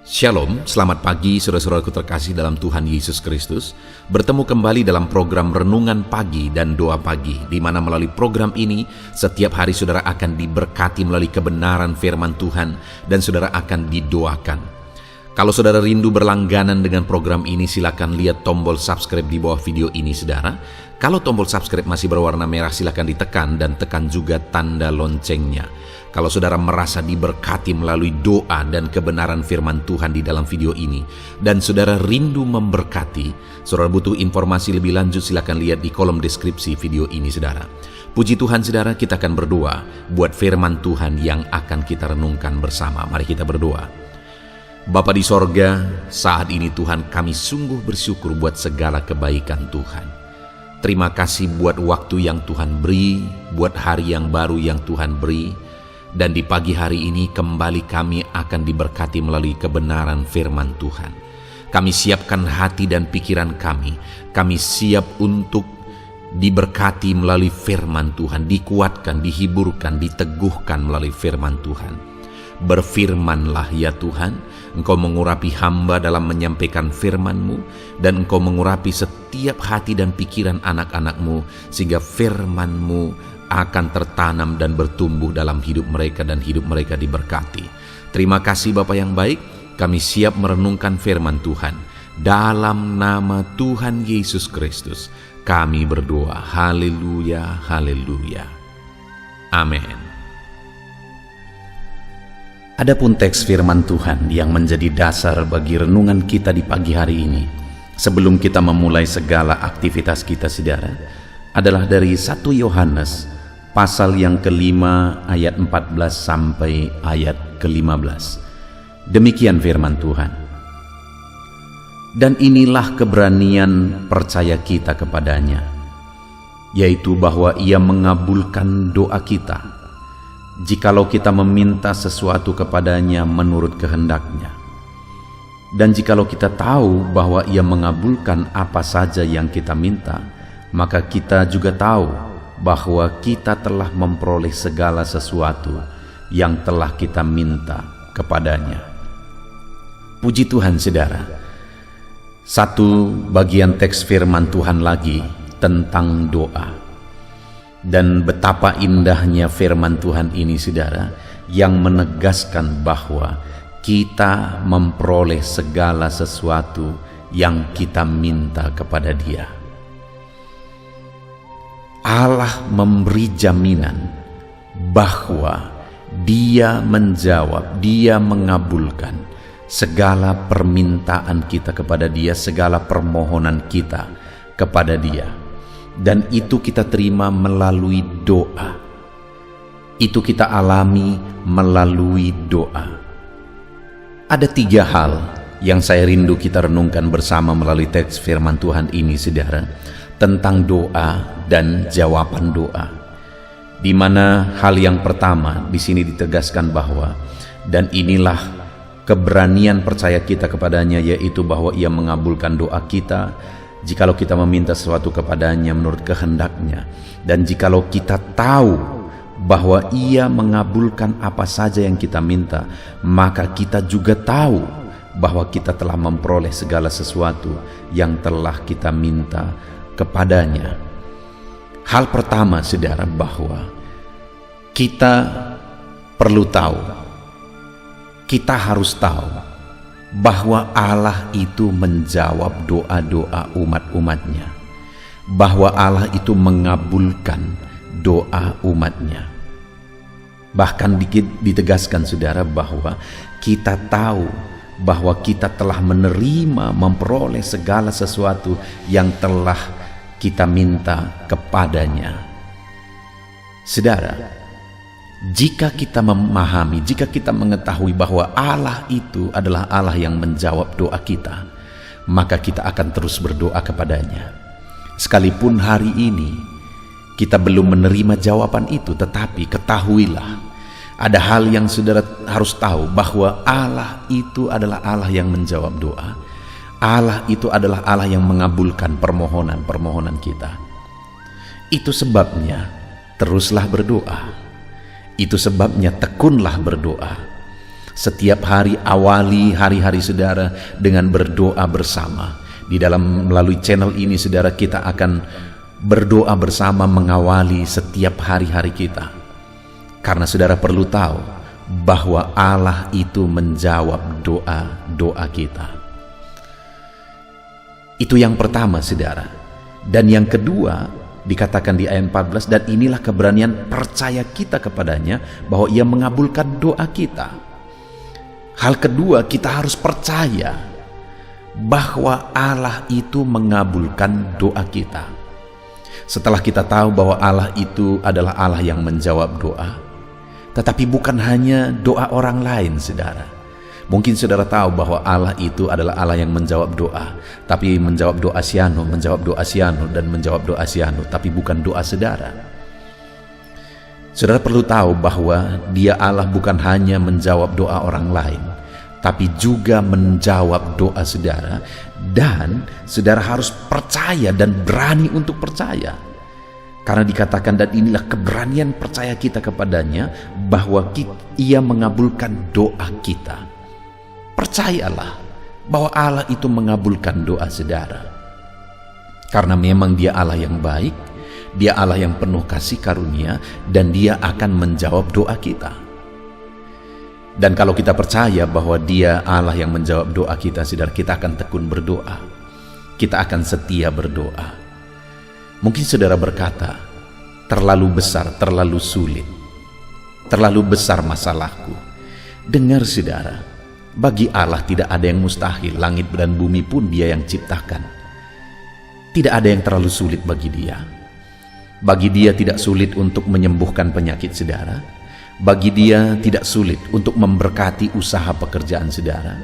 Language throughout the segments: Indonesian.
Shalom, selamat pagi saudara-saudaraku terkasih dalam Tuhan Yesus Kristus. Bertemu kembali dalam program Renungan Pagi dan Doa Pagi, di mana melalui program ini setiap hari saudara akan diberkati melalui kebenaran firman Tuhan dan saudara akan didoakan. Kalau saudara rindu berlangganan dengan program ini, silakan lihat tombol subscribe di bawah video ini saudara. Kalau tombol subscribe masih berwarna merah, silakan ditekan dan tekan juga tanda loncengnya. Kalau saudara merasa diberkati melalui doa dan kebenaran firman Tuhan di dalam video ini, dan saudara rindu memberkati, saudara butuh informasi lebih lanjut, silakan lihat di kolom deskripsi video ini saudara. Puji Tuhan saudara, kita akan berdoa buat firman Tuhan yang akan kita renungkan bersama. Mari kita berdoa. Bapa di sorga, saat ini Tuhan kami sungguh bersyukur buat segala kebaikan Tuhan. Terima kasih buat waktu yang Tuhan beri, buat hari yang baru yang Tuhan beri. Dan di pagi hari ini kembali kami akan diberkati melalui kebenaran firman Tuhan. Kami siapkan hati dan pikiran kami. Kami siap untuk diberkati melalui firman Tuhan, dikuatkan, dihiburkan, diteguhkan melalui firman Tuhan. Berfirmanlah ya Tuhan, Engkau mengurapi hamba dalam menyampaikan firman-Mu, dan Engkau mengurapi setiap hati dan pikiran anak-anak-Mu, sehingga firman-Mu akan tertanam dan bertumbuh dalam hidup mereka dan hidup mereka diberkati. Terima kasih Bapa yang baik, kami siap merenungkan firman Tuhan. Dalam nama Tuhan Yesus Kristus, kami berdoa. Haleluya, haleluya. Amin. Adapun teks firman Tuhan yang menjadi dasar bagi renungan kita di pagi hari ini, sebelum kita memulai segala aktivitas kita saudara, adalah dari 1 Yohanes pasal yang kelima ayat 14 sampai ayat ke-15. Demikian firman Tuhan. Dan inilah keberanian percaya kita kepadanya, yaitu bahwa Ia mengabulkan doa kita, jikalau kita meminta sesuatu kepadanya menurut kehendak-Nya. Dan jikalau kita tahu bahwa Ia mengabulkan apa saja yang kita minta, maka kita juga tahu bahwa kita telah memperoleh segala sesuatu yang telah kita minta kepadanya. Puji Tuhan saudara. Satu bagian teks firman Tuhan lagi tentang doa. Dan betapa indahnya firman Tuhan ini saudara, yang menegaskan bahwa kita memperoleh segala sesuatu yang kita minta kepada Dia. Allah memberi jaminan bahwa Dia menjawab, Dia mengabulkan segala permintaan kita kepada Dia, segala permohonan kita kepada Dia. Dan itu kita terima melalui doa. Itu kita alami melalui doa. Ada 3 hal yang saya rindu kita renungkan bersama melalui teks firman Tuhan ini saudara, tentang doa dan jawaban doa. Di mana hal yang pertama di sini ditegaskan bahwa dan inilah keberanian percaya kita kepadanya, yaitu bahwa Ia mengabulkan doa kita jikalau kita meminta sesuatu kepadanya menurut kehendak-Nya, dan jikalau kita tahu bahwa Ia mengabulkan apa saja yang kita minta, maka kita juga tahu bahwa kita telah memperoleh segala sesuatu yang telah kita minta kepadanya. Hal pertama saudara, bahwa kita perlu tahu, kita harus tahu bahwa Allah itu menjawab doa-doa umat-umatnya, bahwa Allah itu mengabulkan doa umatnya. Bahkan ditegaskan saudara bahwa kita tahu bahwa kita telah menerima, memperoleh segala sesuatu yang telah kita minta kepadanya. Saudara, jika kita memahami, jika kita mengetahui bahwa Allah itu adalah Allah yang menjawab doa kita, maka kita akan terus berdoa kepadanya. Sekalipun hari ini kita belum menerima jawaban itu, tetapi ketahuilah, ada hal yang saudara harus tahu, bahwa Allah itu adalah Allah yang menjawab doa. Allah itu adalah Allah yang mengabulkan permohonan-permohonan kita. Itu sebabnya teruslah berdoa. Itu sebabnya tekunlah berdoa. Setiap hari awali hari-hari saudara dengan berdoa bersama. Di dalam melalui channel ini saudara, kita akan berdoa bersama mengawali setiap hari-hari kita. Karena saudara perlu tahu bahwa Allah itu menjawab doa-doa kita. Itu yang pertama saudara. Dan yang kedua dikatakan di ayat 14, dan inilah keberanian percaya kita kepadanya bahwa ia mengabulkan doa kita. Hal kedua, kita harus percaya bahwa Allah itu mengabulkan doa kita. Setelah kita tahu bahwa Allah itu adalah Allah yang menjawab doa, tetapi bukan hanya doa orang lain saudara. Mungkin saudara tahu bahwa Allah itu adalah Allah yang menjawab doa, tapi menjawab doa siano, dan menjawab doa siano, tapi bukan doa saudara. Saudara perlu tahu bahwa Dia Allah bukan hanya menjawab doa orang lain, tapi juga menjawab doa saudara, dan saudara harus percaya dan berani untuk percaya. Karena dikatakan, dan inilah keberanian percaya kita kepadanya bahwa Ia mengabulkan doa kita. Percayalah bahwa Allah itu mengabulkan doa saudara. Karena memang Dia Allah yang baik, Dia Allah yang penuh kasih karunia, dan Dia akan menjawab doa kita. Dan kalau kita percaya bahwa Dia Allah yang menjawab doa kita, saudara, kita akan tekun berdoa. Kita akan setia berdoa. Mungkin saudara berkata, terlalu besar, terlalu sulit, terlalu besar masalahku. Dengar saudara, bagi Allah tidak ada yang mustahil. Langit dan bumi pun Dia yang ciptakan. Tidak ada yang terlalu sulit bagi Dia. Bagi Dia tidak sulit untuk menyembuhkan penyakit saudara. Bagi Dia tidak sulit untuk memberkati usaha pekerjaan saudara.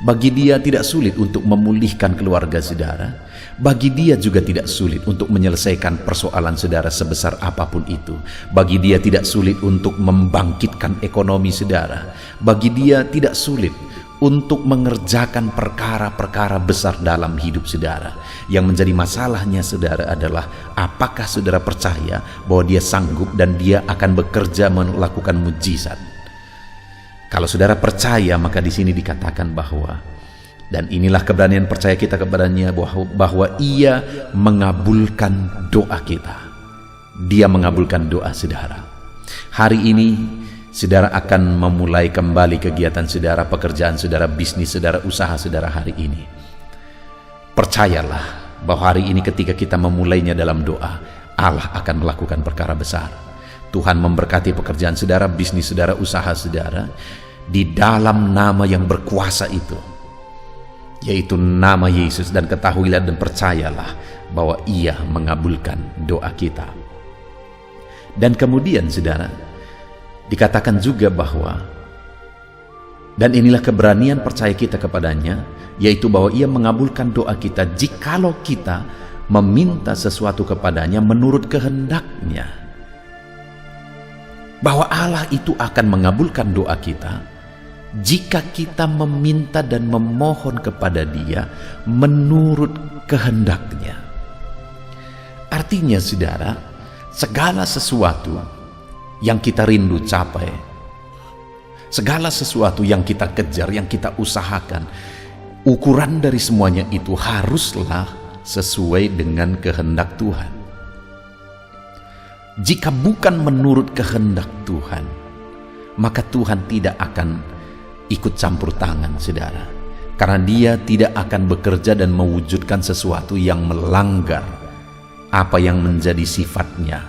Bagi Dia tidak sulit untuk memulihkan keluarga saudara. Bagi Dia juga tidak sulit untuk menyelesaikan persoalan saudara sebesar apapun itu. Bagi Dia tidak sulit untuk membangkitkan ekonomi saudara. Bagi Dia tidak sulit untuk mengerjakan perkara-perkara besar dalam hidup saudara. Yang menjadi masalahnya saudara adalah apakah saudara percaya bahwa Dia sanggup dan Dia akan bekerja melakukan mujizat. Kalau saudara percaya, maka di sini dikatakan bahwa, dan inilah keberanian percaya kita kepadanya bahwa Ia mengabulkan doa kita. Dia mengabulkan doa saudara. Hari ini saudara akan memulai kembali kegiatan saudara, pekerjaan saudara, bisnis saudara, usaha saudara hari ini. Percayalah bahwa hari ini ketika kita memulainya dalam doa, Allah akan melakukan perkara besar. Tuhan memberkati pekerjaan saudara, bisnis saudara, usaha saudara, di dalam nama yang berkuasa itu, yaitu nama Yesus. Dan ketahuilah dan percayalah bahwa Ia mengabulkan doa kita. Dan kemudian saudara, dikatakan juga bahwa, dan inilah keberanian percaya kita kepadanya, yaitu bahwa Ia mengabulkan doa kita jikalau kita meminta sesuatu kepadanya menurut kehendak-Nya. Bahwa Allah itu akan mengabulkan doa kita jika kita meminta dan memohon kepada Dia menurut kehendak-Nya. Artinya saudara, segala sesuatu yang kita rindu capai, segala sesuatu yang kita kejar, yang kita usahakan, ukuran dari semuanya itu haruslah sesuai dengan kehendak Tuhan. Jika bukan menurut kehendak Tuhan, maka Tuhan tidak akan ikut campur tangan saudara, karena Dia tidak akan bekerja dan mewujudkan sesuatu yang melanggar apa yang menjadi sifatnya,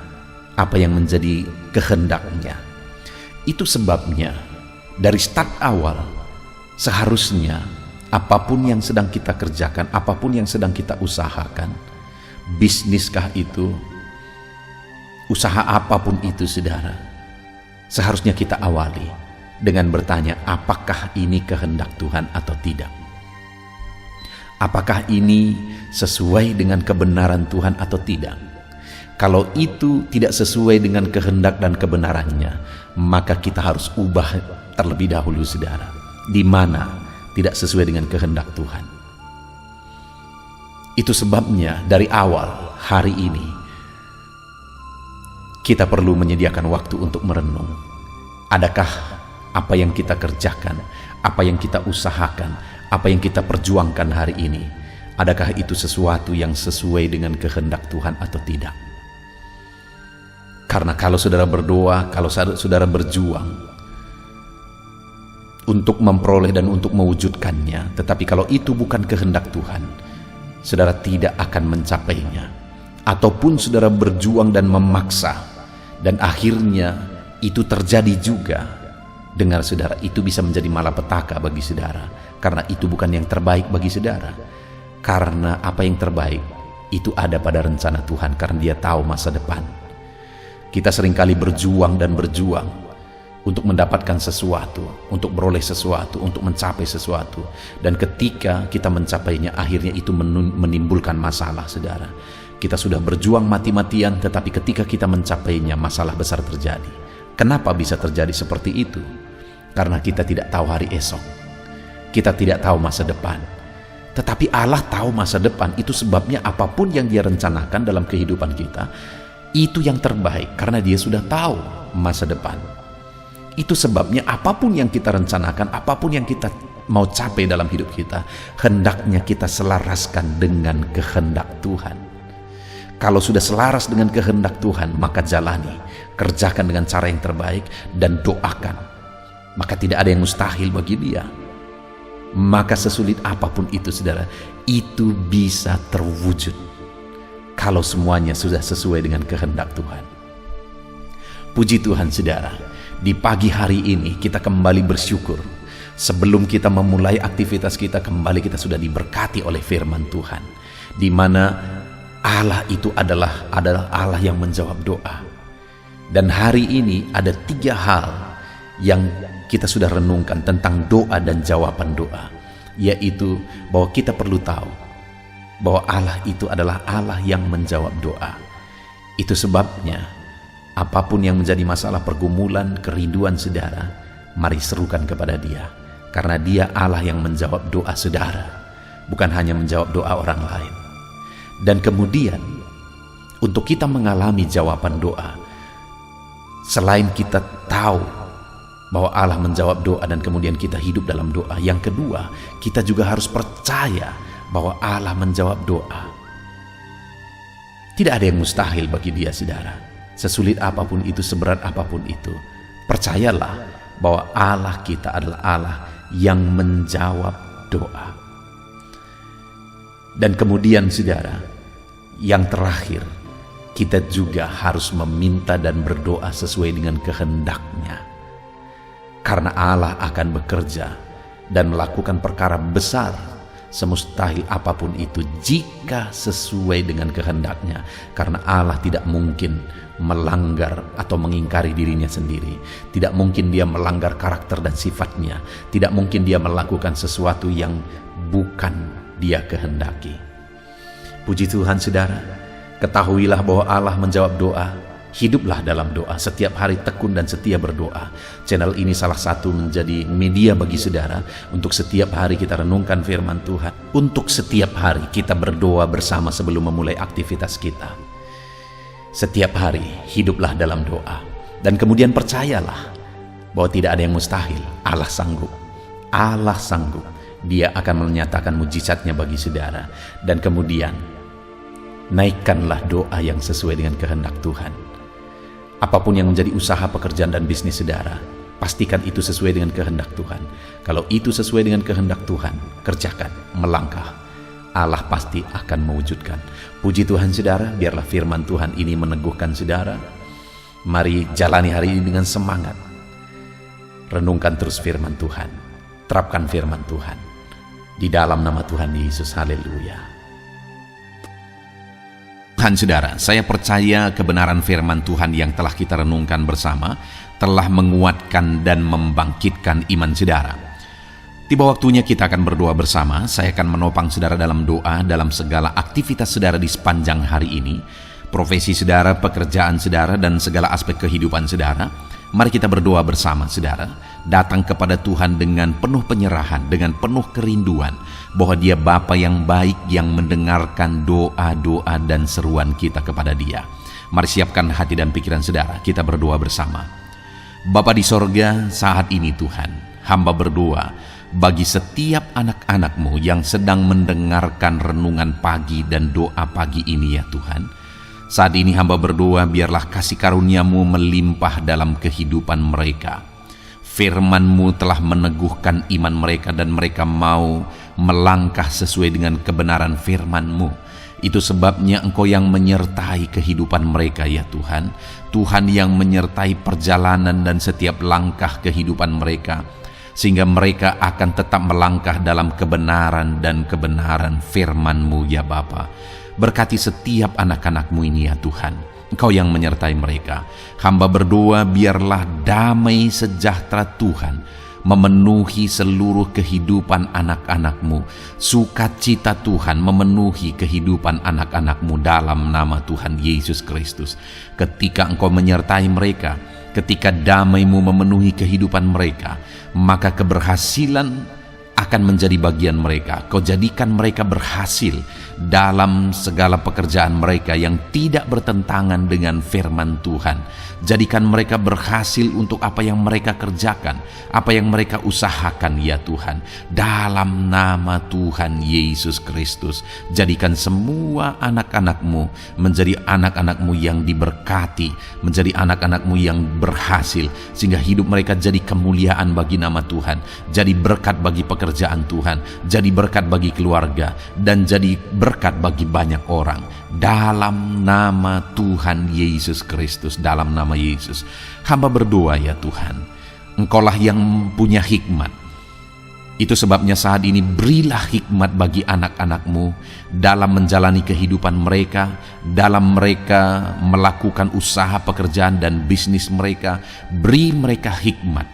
apa yang menjadi kehendak-Nya. Itu sebabnya dari start awal seharusnya apapun yang sedang kita kerjakan, apapun yang sedang kita usahakan, bisniskah itu, usaha apapun itu saudara, seharusnya kita awali dengan bertanya, apakah ini kehendak Tuhan atau tidak? Apakah ini sesuai dengan kebenaran Tuhan atau tidak? Kalau itu tidak sesuai dengan kehendak dan kebenarannya, maka kita harus ubah terlebih dahulu saudara. Di mana tidak sesuai dengan kehendak Tuhan. Itu sebabnya dari awal hari ini kita perlu menyediakan waktu untuk merenung. Adakah apa yang kita kerjakan, apa yang kita usahakan, apa yang kita perjuangkan hari ini, adakah itu sesuatu yang sesuai dengan kehendak Tuhan atau tidak? Karena kalau saudara berdoa, kalau saudara berjuang untuk memperoleh dan untuk mewujudkannya, tetapi kalau itu bukan kehendak Tuhan, saudara tidak akan mencapainya. Ataupun saudara berjuang dan memaksa, dan akhirnya itu terjadi juga, dengar saudara, itu bisa menjadi malapetaka bagi saudara, karena itu bukan yang terbaik bagi saudara. Karena apa yang terbaik itu ada pada rencana Tuhan, karena Dia tahu masa depan. Kita seringkali berjuang dan berjuang untuk mendapatkan sesuatu, untuk beroleh sesuatu, untuk mencapai sesuatu, dan ketika kita mencapainya, akhirnya itu menimbulkan masalah, saudara. Kita sudah berjuang mati-matian, tetapi ketika kita mencapainya, masalah besar terjadi. Kenapa bisa terjadi seperti itu? Karena kita tidak tahu hari esok, kita tidak tahu masa depan. Tetapi Allah tahu masa depan. Itu sebabnya apapun yang Dia rencanakan dalam kehidupan kita, itu yang terbaik, karena Dia sudah tahu masa depan. Itu sebabnya apapun yang kita rencanakan, apapun yang kita mau capai dalam hidup kita, hendaknya kita selaraskan dengan kehendak Tuhan. Kalau sudah selaras dengan kehendak Tuhan, maka jalani, kerjakan dengan cara yang terbaik, dan doakan. Maka tidak ada yang mustahil bagi Dia. Maka sesulit apapun itu, saudara, itu bisa terwujud kalau semuanya sudah sesuai dengan kehendak Tuhan. Puji Tuhan, saudara, di pagi hari ini kita kembali bersyukur. Sebelum kita memulai aktivitas kita, kembali kita sudah diberkati oleh firman Tuhan, di mana Allah itu adalah Allah yang menjawab doa. Dan hari ini ada 3 hal yang kita sudah renungkan tentang doa dan jawaban doa, yaitu bahwa kita perlu tahu bahwa Allah itu adalah Allah yang menjawab doa. Itu sebabnya apapun yang menjadi masalah, pergumulan, kerinduan saudara, mari serukan kepada Dia, karena Dia Allah yang menjawab doa saudara, bukan hanya menjawab doa orang lain. Dan kemudian untuk kita mengalami jawaban doa, selain kita tahu bahwa Allah menjawab doa dan kemudian kita hidup dalam doa, yang kedua, kita juga harus percaya bahwa Allah menjawab doa. Tidak ada yang mustahil bagi Dia, saudara. Sesulit apapun itu, seberat apapun itu, percayalah bahwa Allah kita adalah Allah yang menjawab doa. Dan kemudian, saudara, yang terakhir, kita juga harus meminta dan berdoa sesuai dengan kehendak-Nya. Karena Allah akan bekerja dan melakukan perkara besar, semustahil apapun itu, jika sesuai dengan kehendak-Nya. Karena Allah tidak mungkin melanggar atau mengingkari dirinya sendiri. Tidak mungkin Dia melanggar karakter dan sifat-Nya. Tidak mungkin Dia melakukan sesuatu yang bukan Dia kehendaki. Puji Tuhan, saudara, ketahuilah bahwa Allah menjawab doa. Hiduplah dalam doa, setiap hari tekun dan setia berdoa. Channel ini salah satu menjadi media bagi saudara untuk setiap hari kita renungkan firman Tuhan, untuk setiap hari kita berdoa bersama sebelum memulai aktivitas kita. Setiap hari hiduplah dalam doa, dan kemudian percayalah bahwa tidak ada yang mustahil. Allah sanggup. Allah sanggup. Dia akan menyatakan mujizatnya bagi saudara. Dan kemudian naikkanlah doa yang sesuai dengan kehendak Tuhan. Apapun yang menjadi usaha, pekerjaan, dan bisnis saudara, pastikan itu sesuai dengan kehendak Tuhan. Kalau itu sesuai dengan kehendak Tuhan, kerjakan, melangkah. Allah pasti akan mewujudkan. Puji Tuhan, saudara, biarlah firman Tuhan ini meneguhkan saudara. Mari jalani hari ini dengan semangat. Renungkan terus firman Tuhan. Terapkan firman Tuhan. Di dalam nama Tuhan Yesus, haleluya. Tuhan, saudara, saya percaya kebenaran firman Tuhan yang telah kita renungkan bersama telah menguatkan dan membangkitkan iman saudara. Tiba waktunya kita akan berdoa bersama. Saya akan menopang saudara dalam doa dalam segala aktivitas saudara di sepanjang hari ini, profesi saudara, pekerjaan saudara, dan segala aspek kehidupan saudara. Mari kita berdoa bersama, saudara. Datang kepada Tuhan dengan penuh penyerahan, dengan penuh kerinduan bahwa Dia Bapa yang baik yang mendengarkan doa-doa dan seruan kita kepada Dia. Mari siapkan hati dan pikiran saudara, kita berdoa bersama. Bapa di sorga, saat ini Tuhan, hamba berdoa bagi setiap anak-anak-Mu yang sedang mendengarkan renungan pagi dan doa pagi ini ya Tuhan. Saat ini hamba berdoa biarlah kasih karunia-Mu melimpah dalam kehidupan mereka. Firman-Mu telah meneguhkan iman mereka dan mereka mau melangkah sesuai dengan kebenaran firman-Mu. Itu sebabnya Engkau yang menyertai kehidupan mereka ya Tuhan. Tuhan yang menyertai perjalanan dan setiap langkah kehidupan mereka, sehingga mereka akan tetap melangkah dalam kebenaran dan kebenaran firman-Mu ya Bapa. Berkati setiap anak-anak-Mu ini ya Tuhan. Engkau yang menyertai mereka. Hamba berdoa biarlah damai sejahtera Tuhan memenuhi seluruh kehidupan anak-anak-Mu. Sukacita Tuhan memenuhi kehidupan anak-anak-Mu dalam nama Tuhan Yesus Kristus. Ketika Engkau menyertai mereka, ketika damai-Mu memenuhi kehidupan mereka, maka keberhasilan akan menjadi bagian mereka. Kau jadikan mereka berhasil dalam segala pekerjaan mereka yang tidak bertentangan dengan firman Tuhan. Jadikan mereka berhasil untuk apa yang mereka kerjakan, apa yang mereka usahakan ya Tuhan. Dalam nama Tuhan Yesus Kristus, jadikan semua anak-anak-Mu menjadi anak-anak-Mu yang diberkati, menjadi anak-anak-Mu yang berhasil, sehingga hidup mereka jadi kemuliaan bagi nama Tuhan, jadi berkat bagi pekerjaan Tuhan, jadi berkat bagi keluarga, dan jadi berkat bagi banyak orang. Dalam nama Tuhan Yesus Kristus, dalam nama Yesus, hamba berdoa ya Tuhan, Engkaulah yang punya hikmat. Itu sebabnya saat ini berilah hikmat bagi anak-anak-Mu dalam menjalani kehidupan mereka, dalam mereka melakukan usaha pekerjaan dan bisnis mereka. Beri mereka hikmat,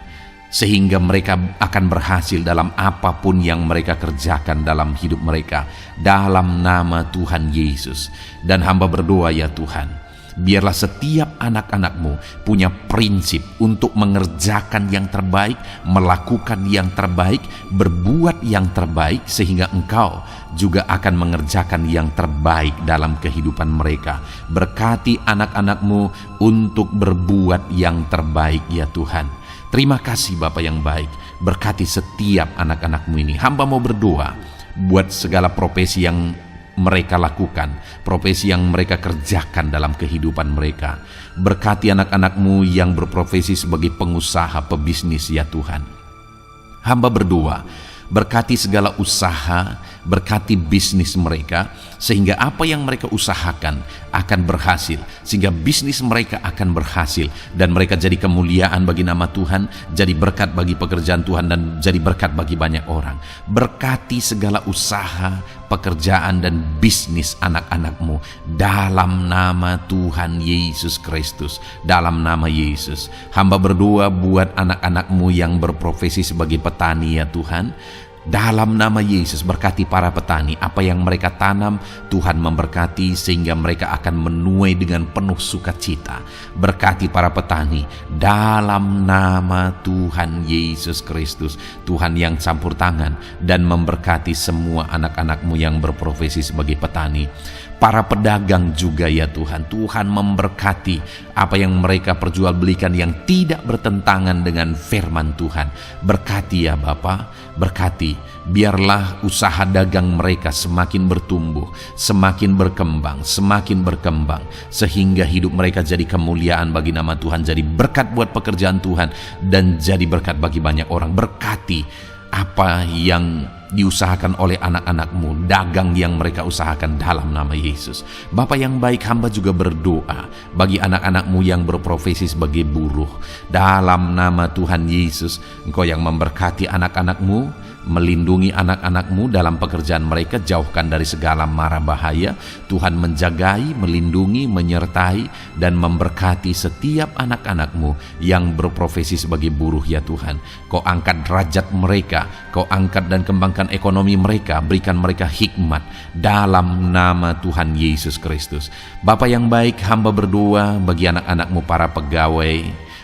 sehingga mereka akan berhasil dalam apapun yang mereka kerjakan dalam hidup mereka, dalam nama Tuhan Yesus. Dan hamba berdoa ya Tuhan, biarlah setiap anak-anak-Mu punya prinsip untuk mengerjakan yang terbaik, melakukan yang terbaik, berbuat yang terbaik, sehingga Engkau juga akan mengerjakan yang terbaik dalam kehidupan mereka. Berkati anak-anak-Mu untuk berbuat yang terbaik ya Tuhan. Terima kasih Bapa yang baik, berkati setiap anak-anak-Mu ini. Hamba mau berdoa buat segala profesi yang mereka lakukan, profesi yang mereka kerjakan dalam kehidupan mereka. Berkati anak-anak-Mu yang berprofesi sebagai pengusaha, pebisnis ya Tuhan. Hamba berdoa, berkati segala usaha, berkati bisnis mereka, sehingga apa yang mereka usahakan akan berhasil, sehingga bisnis mereka akan berhasil, dan mereka jadi kemuliaan bagi nama Tuhan, jadi berkat bagi pekerjaan Tuhan, dan jadi berkat bagi banyak orang. Berkati segala usaha, pekerjaan, dan bisnis anak-anak-Mu dalam nama Tuhan Yesus Kristus, dalam nama Yesus. Hamba berdoa buat anak-anak-Mu yang berprofesi sebagai petani ya Tuhan. Dalam nama Yesus, berkati para petani. Apa yang mereka tanam, Tuhan memberkati, sehingga mereka akan menuai dengan penuh sukacita. Berkati para petani dalam nama Tuhan Yesus Kristus. Tuhan yang campur tangan dan memberkati semua anak-anak-Mu yang berprofesi sebagai petani. Para pedagang juga ya Tuhan, Tuhan memberkati apa yang mereka perjualbelikan yang tidak bertentangan dengan firman Tuhan. Berkati ya Bapa, berkati, biarlah usaha dagang mereka semakin bertumbuh, semakin berkembang, sehingga hidup mereka jadi kemuliaan bagi nama Tuhan, jadi berkat buat pekerjaan Tuhan, dan jadi berkat bagi banyak orang. Berkati apa yang diusahakan oleh anak-anak-Mu, dagang yang mereka usahakan dalam nama Yesus. Bapa yang baik, hamba juga berdoa bagi anak-anak-Mu yang berprofesi sebagai buruh. Dalam nama Tuhan Yesus, Engkau yang memberkati anak-anak-Mu, melindungi anak-anak-Mu dalam pekerjaan mereka, jauhkan dari segala mara bahaya. Tuhan menjagai, melindungi, menyertai, dan memberkati setiap anak-anak-Mu yang berprofesi sebagai buruh ya Tuhan. Kau angkat derajat mereka, Kau angkat dan kembangkan ekonomi mereka, berikan mereka hikmat dalam nama Tuhan Yesus Kristus. Bapa yang baik, hamba berdoa bagi anak-anak-Mu para pegawai,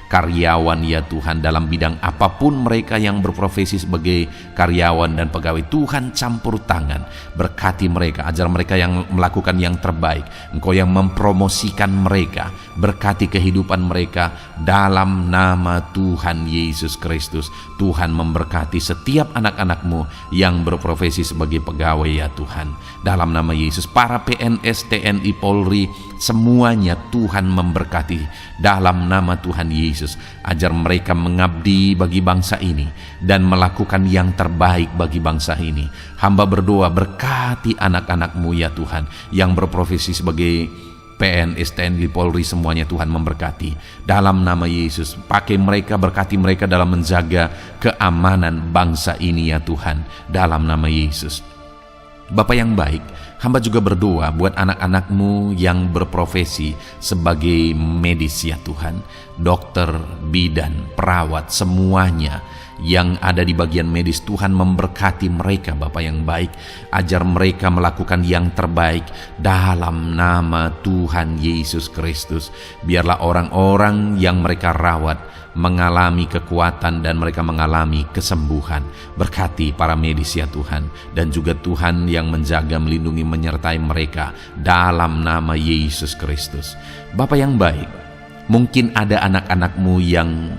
karyawan ya Tuhan, dalam bidang apapun mereka yang berprofesi sebagai karyawan dan pegawai. Tuhan campur tangan, berkati mereka, ajar mereka yang melakukan yang terbaik. Engkau yang mempromosikan mereka, berkati kehidupan mereka dalam nama Tuhan Yesus Kristus. Tuhan memberkati setiap anak-anak-Mu yang berprofesi sebagai pegawai ya Tuhan, dalam nama Yesus. Para PNS, TNI, Polri, semuanya Tuhan memberkati dalam nama Tuhan Yesus. Ajar mereka mengabdi bagi bangsa ini dan melakukan yang terbaik bagi bangsa ini. Hamba berdoa, berkati anak-anak-Mu ya Tuhan yang berprofesi sebagai PNS, TNI, Polri, semuanya Tuhan memberkati dalam nama Yesus. Pakai mereka, berkati mereka dalam menjaga keamanan bangsa ini ya Tuhan, dalam nama Yesus. Bapa yang baik, hamba juga berdoa buat anak-anak-Mu yang berprofesi sebagai medis ya Tuhan, dokter, bidan, perawat, semuanya yang ada di bagian medis. Tuhan memberkati mereka Bapa yang baik, ajar mereka melakukan yang terbaik dalam nama Tuhan Yesus Kristus. Biarlah orang-orang yang mereka rawat mengalami kekuatan dan mereka mengalami kesembuhan. Berkati para medis ya Tuhan, dan juga Tuhan yang menjaga, melindungi, menyertai mereka dalam nama Yesus Kristus. Bapa yang baik, mungkin ada anak-anak-Mu yang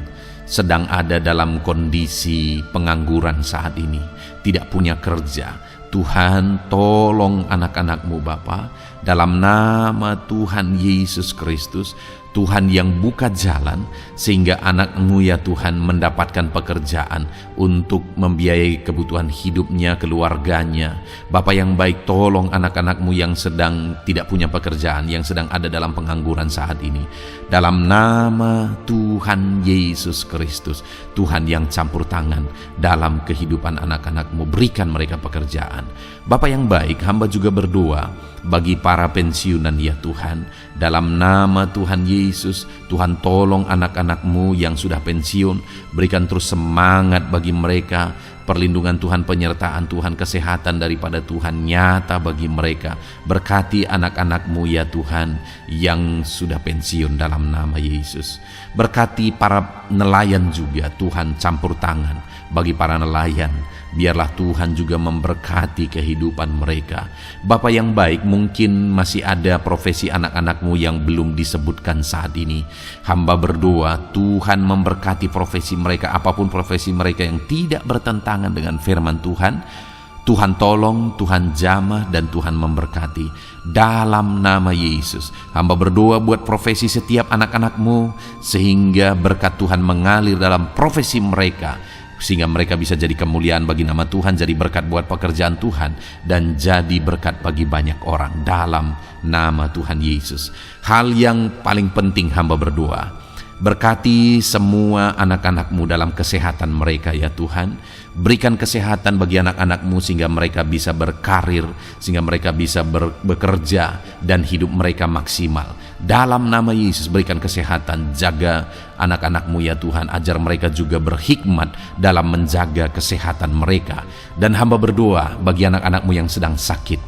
sedang ada dalam kondisi pengangguran saat ini, tidak punya kerja. Tuhan, tolong anak-anak-Mu Bapa, dalam nama Tuhan Yesus Kristus. Tuhan yang buka jalan sehingga anak-Mu ya Tuhan mendapatkan pekerjaan untuk membiayai kebutuhan hidupnya, keluarganya. Bapa yang baik, tolong anak-anak-Mu yang sedang tidak punya pekerjaan, yang sedang ada dalam pengangguran saat ini. Dalam nama Tuhan Yesus Kristus, Tuhan yang campur tangan dalam kehidupan anak-anak-Mu, berikan mereka pekerjaan. Bapa yang baik, hamba juga berdoa bagi para pensiunan ya Tuhan, dalam nama Tuhan Yesus. Tuhan, tolong anak-anak-Mu yang sudah pensiun, berikan terus semangat bagi mereka, perlindungan Tuhan, penyertaan Tuhan, kesehatan daripada Tuhan nyata bagi mereka. Berkati anak-anak-Mu ya Tuhan yang sudah pensiun dalam nama Yesus. Berkati para nelayan juga Tuhan, campur tangan bagi para nelayan. Biarlah Tuhan juga memberkati kehidupan mereka. Bapa yang baik, mungkin masih ada profesi anak-anak-Mu yang belum disebutkan saat ini. Hamba berdoa Tuhan memberkati profesi mereka, apapun profesi mereka yang tidak bertentangan dengan firman Tuhan. Tuhan tolong, Tuhan jamah, dan Tuhan memberkati dalam nama Yesus. Hamba berdoa buat profesi setiap anak-anak-Mu, sehingga berkat Tuhan mengalir dalam profesi mereka, sehingga mereka bisa jadi kemuliaan bagi nama Tuhan, jadi berkat buat pekerjaan Tuhan, dan jadi berkat bagi banyak orang dalam nama Tuhan Yesus. Hal yang paling penting hamba berdoa, berkati semua anak-anak-Mu dalam kesehatan mereka ya Tuhan. Berikan kesehatan bagi anak-anak-Mu sehingga mereka bisa berkarir, sehingga mereka bisa bekerja dan hidup mereka maksimal. Dalam nama Yesus, berikan kesehatan, jaga anak-anak-Mu ya Tuhan, ajar mereka juga berhikmat dalam menjaga kesehatan mereka. Dan hamba berdoa bagi anak-anak-Mu yang sedang sakit,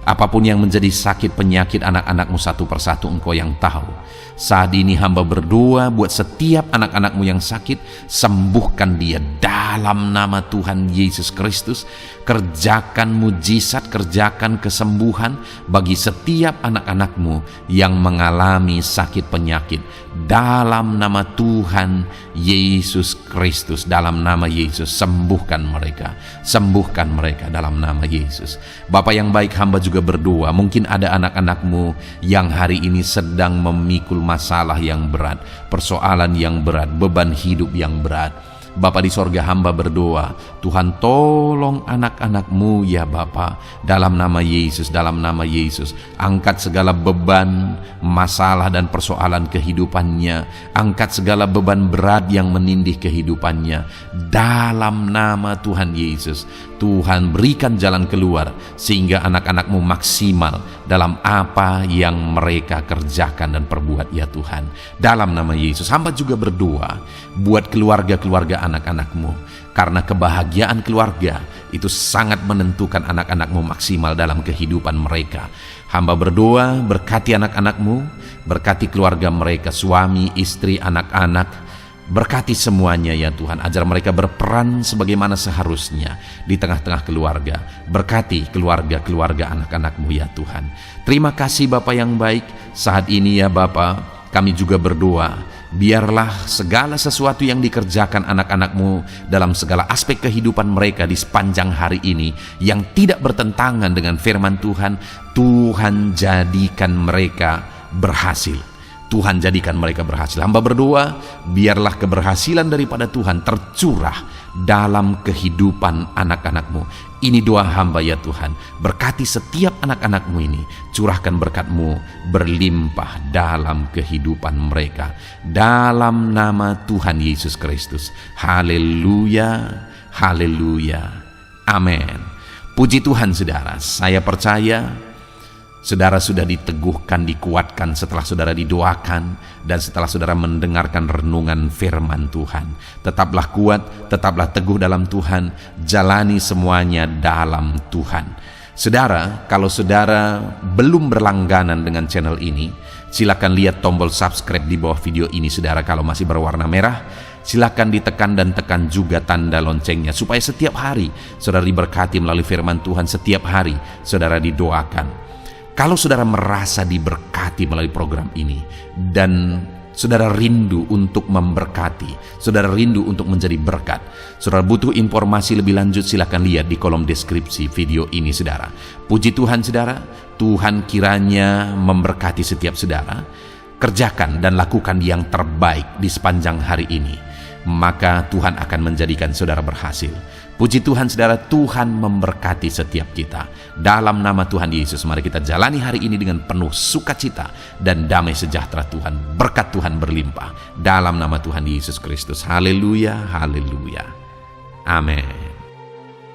apapun yang menjadi sakit penyakit anak-anak-Mu satu persatu Engkau yang tahu. Saat ini hamba berdoa buat setiap anak-anak-Mu yang sakit, sembuhkan dia dalam nama Tuhan Yesus Kristus. Kerjakan mujizat, kerjakan kesembuhan bagi setiap anak-anak-Mu yang mengalami sakit penyakit dalam nama Tuhan Yesus Kristus. Dalam nama Yesus, sembuhkan mereka dalam nama Yesus. Bapa yang baik, hamba juga berdoa, mungkin ada anak-anak-Mu yang hari ini sedang memikul masalah yang berat, persoalan yang berat, beban hidup yang berat. Bapa di sorga, hamba berdoa, Tuhan tolong anak-anak-Mu ya Bapa, dalam nama Yesus, dalam nama Yesus. Angkat segala beban, masalah dan persoalan kehidupannya, angkat segala beban berat yang menindih kehidupannya dalam nama Tuhan Yesus. Tuhan, berikan jalan keluar sehingga anak-anak-Mu maksimal dalam apa yang mereka kerjakan dan perbuat ya Tuhan. Dalam nama Yesus, hamba juga berdoa buat keluarga-keluarga anak-anak-Mu, karena kebahagiaan keluarga itu sangat menentukan anak-anak-Mu maksimal dalam kehidupan mereka. Hamba berdoa, berkati anak-anak-Mu, berkati keluarga mereka, suami, istri, anak-anak. Berkati semuanya ya Tuhan, ajar mereka berperan sebagaimana seharusnya di tengah-tengah keluarga. Berkati keluarga-keluarga anak-anak-Mu ya Tuhan. Terima kasih Bapa yang baik. Saat ini ya Bapa, kami juga berdoa, biarlah segala sesuatu yang dikerjakan anak-anak-Mu dalam segala aspek kehidupan mereka di sepanjang hari ini yang tidak bertentangan dengan firman Tuhan, Tuhan jadikan mereka berhasil. Tuhan jadikan mereka berhasil. Hamba berdoa, biarlah keberhasilan daripada Tuhan tercurah dalam kehidupan anak-anak-Mu. Ini doa hamba ya Tuhan. Berkati setiap anak-anak-Mu ini. Curahkan berkat-Mu berlimpah dalam kehidupan mereka. Dalam nama Tuhan Yesus Kristus. Haleluya, haleluya, amin. Puji Tuhan saudara, saya percaya saudara sudah diteguhkan, dikuatkan setelah saudara didoakan dan setelah saudara mendengarkan renungan firman Tuhan. Tetaplah kuat, tetaplah teguh dalam Tuhan, jalani semuanya dalam Tuhan. Saudara, kalau saudara belum berlangganan dengan channel ini, silakan lihat tombol subscribe di bawah video ini saudara. Kalau masih berwarna merah, silakan ditekan dan tekan juga tanda loncengnya supaya setiap hari saudara diberkati melalui firman Tuhan. Setiap hari saudara didoakan. Kalau saudara merasa diberkati melalui program ini dan saudara rindu untuk memberkati, saudara rindu untuk menjadi berkat, saudara butuh informasi lebih lanjut, silakan lihat di kolom deskripsi video ini saudara. Puji Tuhan saudara, Tuhan kiranya memberkati setiap saudara. Kerjakan dan lakukan yang terbaik di sepanjang hari ini, maka Tuhan akan menjadikan saudara berhasil. Puji Tuhan saudara, Tuhan memberkati setiap kita. Dalam nama Tuhan Yesus, mari kita jalani hari ini dengan penuh sukacita dan damai sejahtera Tuhan. Berkat Tuhan berlimpah. Dalam nama Tuhan Yesus Kristus. Haleluya, haleluya. Amin.